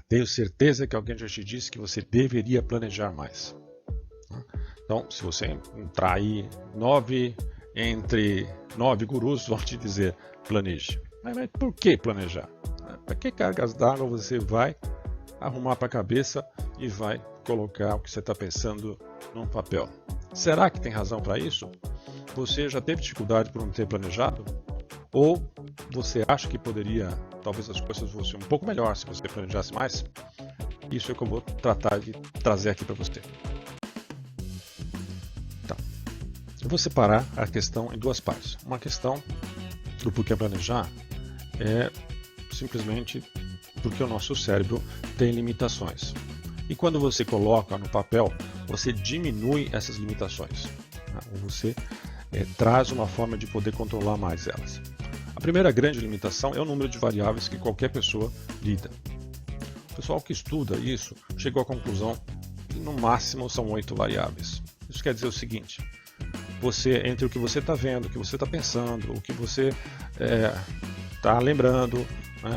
Tenho certeza que alguém já te disse que você deveria planejar mais. Então, se você entrar aí, 9 entre 9 gurus vão te dizer, planeje. Mas por que planejar? Para que cargas d'água você vai arrumar para a cabeça e vai colocar o que você está pensando num papel? Será que tem razão para isso? Você já teve dificuldade por não ter planejado? Ou você acha que poderia, talvez as coisas fossem um pouco melhor se você planejasse mais? Isso é o que eu vou tratar de trazer aqui para você. Então, eu vou separar a questão em duas partes. Uma questão do porquê planejar é simplesmente porque o nosso cérebro tem limitações. E quando você coloca no papel, você diminui essas limitações. Você traz uma forma de poder controlar mais elas. A primeira grande limitação é o número de variáveis que qualquer pessoa lida. O pessoal que estuda isso chegou à conclusão que no máximo são 8 variáveis. Isso quer dizer o seguinte: entre o que você está vendo, o que você está pensando, o que você está lembrando,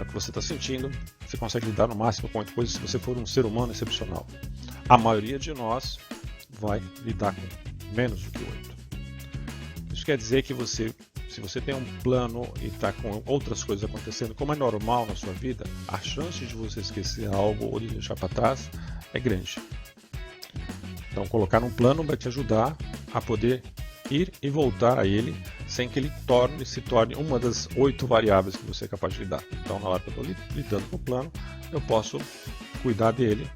o que você está sentindo, você consegue lidar no máximo com 8 coisas se você for um ser humano excepcional. A maioria de nós vai lidar com menos do que 8. Isso quer dizer que se você tem um plano e está com outras coisas acontecendo, como é normal na sua vida, a chance de você esquecer algo ou de deixar para trás é grande. Então, colocar um plano vai te ajudar a poder ir e voltar a ele sem que ele se torne uma das 8 variáveis que você é capaz de lidar. Então, na hora que eu estou lidando com o plano, eu posso cuidar dele,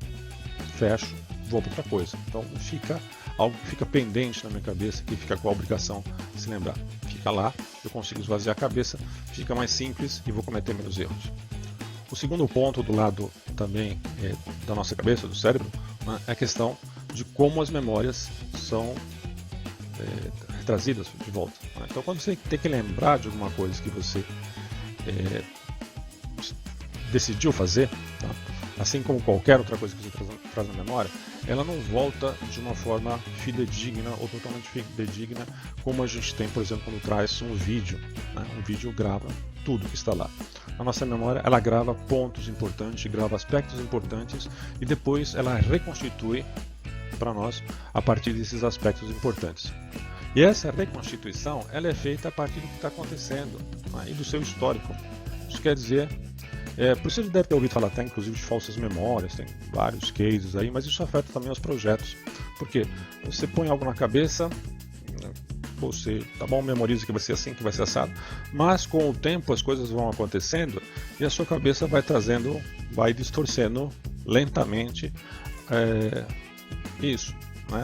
fecho, vou para outra coisa. Então, fica algo que fica pendente na minha cabeça, que fica com a obrigação de se lembrar. Fica lá, eu consigo esvaziar a cabeça, fica mais simples e vou cometer menos erros. O segundo ponto do lado também da nossa cabeça, do cérebro, é a questão de como as memórias são trazidas de volta. Então, quando você tem que lembrar de alguma coisa que você decidiu fazer, assim como qualquer outra coisa que você traz na memória, ela não volta de uma forma fidedigna ou totalmente fidedigna como a gente tem, por exemplo, quando traz um vídeo. Um vídeo grava tudo que está lá. A nossa memória, ela grava pontos importantes, grava aspectos importantes e depois ela reconstitui para nós a partir desses aspectos importantes. E essa reconstituição, ela é feita a partir do que está acontecendo e do seu histórico. Isso quer dizer, você deve ter ouvido falar até inclusive de falsas memórias, tem vários cases aí, mas isso afeta também os projetos. Porque você põe algo na cabeça, você, tá bom, memoriza que vai ser assim, que vai ser assado, mas com o tempo as coisas vão acontecendo e a sua cabeça vai distorcendo lentamente isso,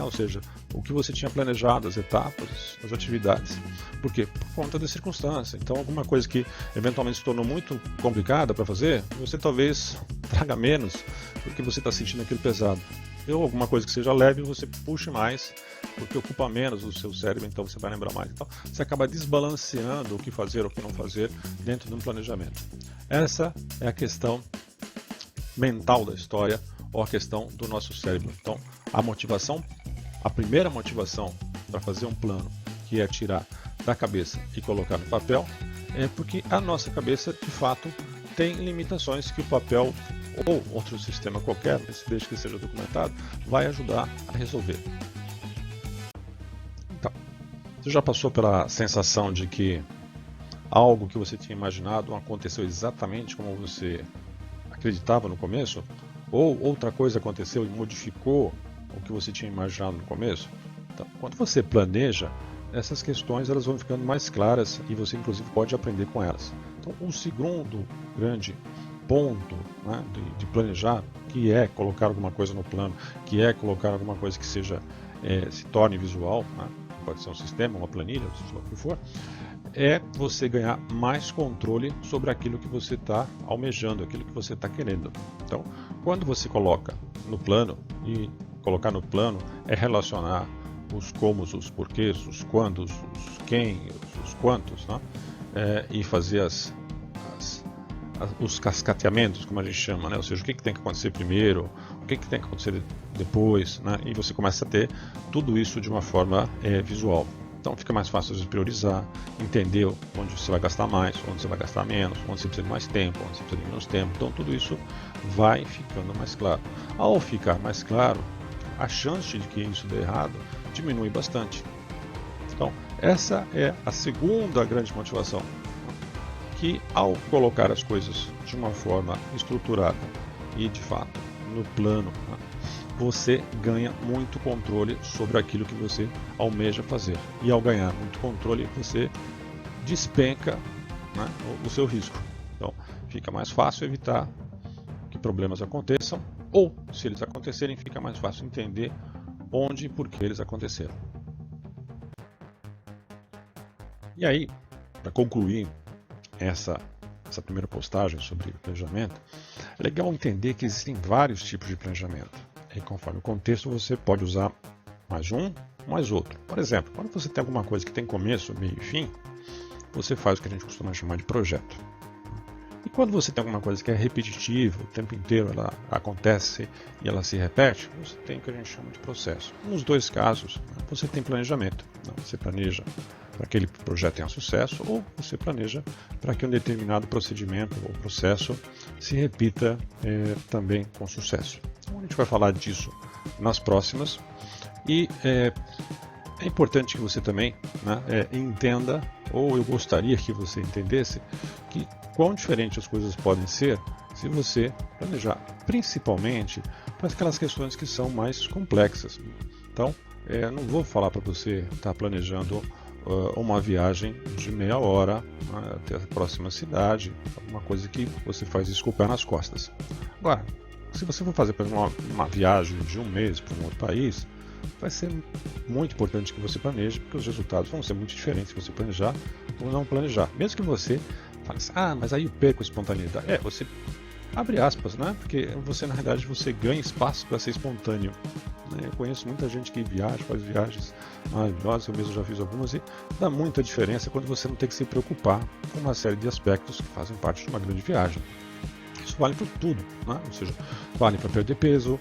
ou seja, o que você tinha planejado, as etapas, as atividades. Por quê? Por conta da circunstância. Então, alguma coisa que eventualmente se tornou muito complicada para fazer, você talvez traga menos, porque você está sentindo aquilo pesado. Ou alguma coisa que seja leve, você puxe mais, porque ocupa menos o seu cérebro, então você vai lembrar mais. Então, você acaba desbalanceando o que fazer ou o que não fazer dentro de um planejamento. Essa é a questão mental da história, ou a questão do nosso cérebro. Então, a primeira motivação para fazer um plano, que é tirar da cabeça e colocar no papel, é porque a nossa cabeça, de fato, tem limitações que o papel ou outro sistema qualquer, desde que seja documentado, vai ajudar a resolver. Então, você já passou pela sensação de que algo que você tinha imaginado aconteceu exatamente como você acreditava no começo? Ou outra coisa aconteceu e modificou o que você tinha imaginado no começo? Então, quando você planeja, essas questões elas vão ficando mais claras e você inclusive pode aprender com elas. Então, o segundo grande ponto de planejar, que é colocar alguma coisa no plano, que é colocar alguma coisa que se torne visual, pode ser um sistema, uma planilha, seja lá o que for, é você ganhar mais controle sobre aquilo que você está almejando, aquilo que você está querendo. Então, quando você coloca no plano, e colocar no plano é relacionar os comos, os porquês, os quandos, os quem, os quantos, e fazer os cascateamentos, como a gente chama, ou seja, o que tem que acontecer primeiro, o que tem que acontecer depois, e você começa a ter tudo isso de uma forma visual. Então fica mais fácil de priorizar, entender onde você vai gastar mais, onde você vai gastar menos, onde você precisa de mais tempo, onde você precisa de menos tempo. Então tudo isso vai ficando mais claro. Ao ficar mais claro, a chance de que isso dê errado diminui bastante. Então essa é a segunda grande motivação, que ao colocar as coisas de uma forma estruturada e de fato no plano, você ganha muito controle sobre aquilo que você almeja fazer. E ao ganhar muito controle, você despenca, né, o seu risco. Então fica mais fácil evitar que problemas aconteçam, ou se eles acontecerem, fica mais fácil entender onde e por que eles aconteceram. E aí, para concluir essa primeira postagem sobre planejamento, é legal entender que existem vários tipos de planejamento. E conforme o contexto, você pode usar mais um, mais outro. Por exemplo, quando você tem alguma coisa que tem começo, meio e fim, você faz o que a gente costuma chamar de projeto. E quando você tem alguma coisa que é repetitiva, o tempo inteiro ela acontece e ela se repete, você tem o que a gente chama de processo. Nos dois casos, você tem planejamento. Você planeja para que aquele projeto tenha sucesso, ou você planeja para que um determinado procedimento ou processo se repita também com sucesso. Então a gente vai falar disso nas próximas, e é importante que você também, né, entenda, ou eu gostaria que você entendesse, que quão diferentes as coisas podem ser se você planejar, principalmente para aquelas questões que são mais complexas. Então, não vou falar para você estar planejando uma viagem de meia hora até a próxima cidade, uma coisa que você faz isso com o pé nas costas. Agora, se você for fazer, por exemplo, uma viagem de um mês para um outro país, vai ser muito importante que você planeje, porque os resultados vão ser muito diferentes se você planejar ou não planejar. Mesmo que você fale assim, mas aí eu perco a espontaneidade. Você abre aspas, né? Porque você, na realidade, você ganha espaço para ser espontâneo. Eu conheço muita gente que viaja, faz viagens maravilhosas, eu mesmo já fiz algumas, e dá muita diferença quando você não tem que se preocupar com uma série de aspectos que fazem parte de uma grande viagem. Isso vale para tudo, né? Ou seja, vale para perder peso,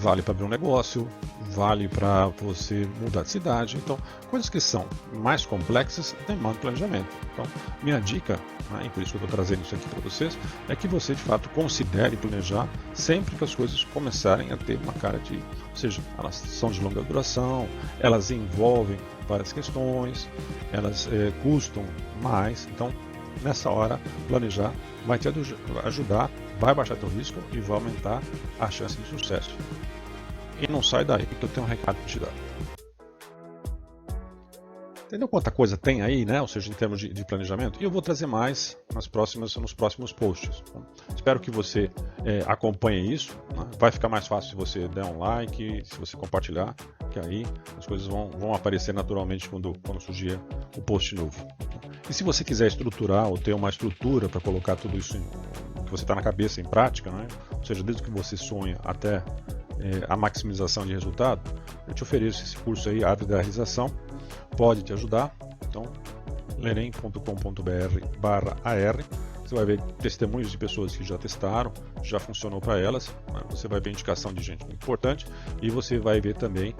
vale para abrir um negócio, vale para você mudar de cidade. Então, coisas que são mais complexas demandam planejamento. Então, minha dica, e por isso que eu estou trazendo isso aqui para vocês, é que você de fato considere planejar sempre que as coisas começarem a ter uma cara de, ou seja, elas são de longa duração, elas envolvem várias questões, elas custam mais. Então, nessa hora, planejar vai te ajudar, vai baixar teu risco e vai aumentar a chance de sucesso. E não sai daí, que eu tenho um recado para te dar. Entendeu quanta coisa tem aí, né? Ou seja, em termos de planejamento? E eu vou trazer mais nos próximos posts. Então, espero que você acompanhe isso. Né? Vai ficar mais fácil se você der um like, se você compartilhar, que aí as coisas vão aparecer naturalmente quando surgir o post novo. E se você quiser estruturar ou ter uma estrutura para colocar tudo isso que você está na cabeça em prática, né? Ou seja, desde o que você sonha até a maximização de resultado, eu te ofereço esse curso aí, Árvore da Realização, pode te ajudar. Então, lerem.com.br/AR, você vai ver testemunhos de pessoas que já testaram, já funcionou para elas, né? Você vai ver indicação de gente muito importante, e você vai ver também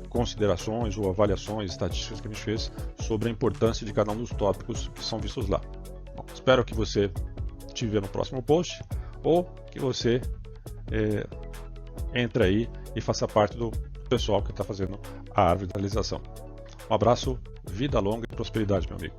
considerações ou avaliações, estatísticas que a gente fez sobre a importância de cada um dos tópicos que são vistos lá. Bom, espero que você te veja no próximo post, ou que você entre aí e faça parte do pessoal que está fazendo a Árvore da Realização. Um abraço, vida longa e prosperidade, meu amigo.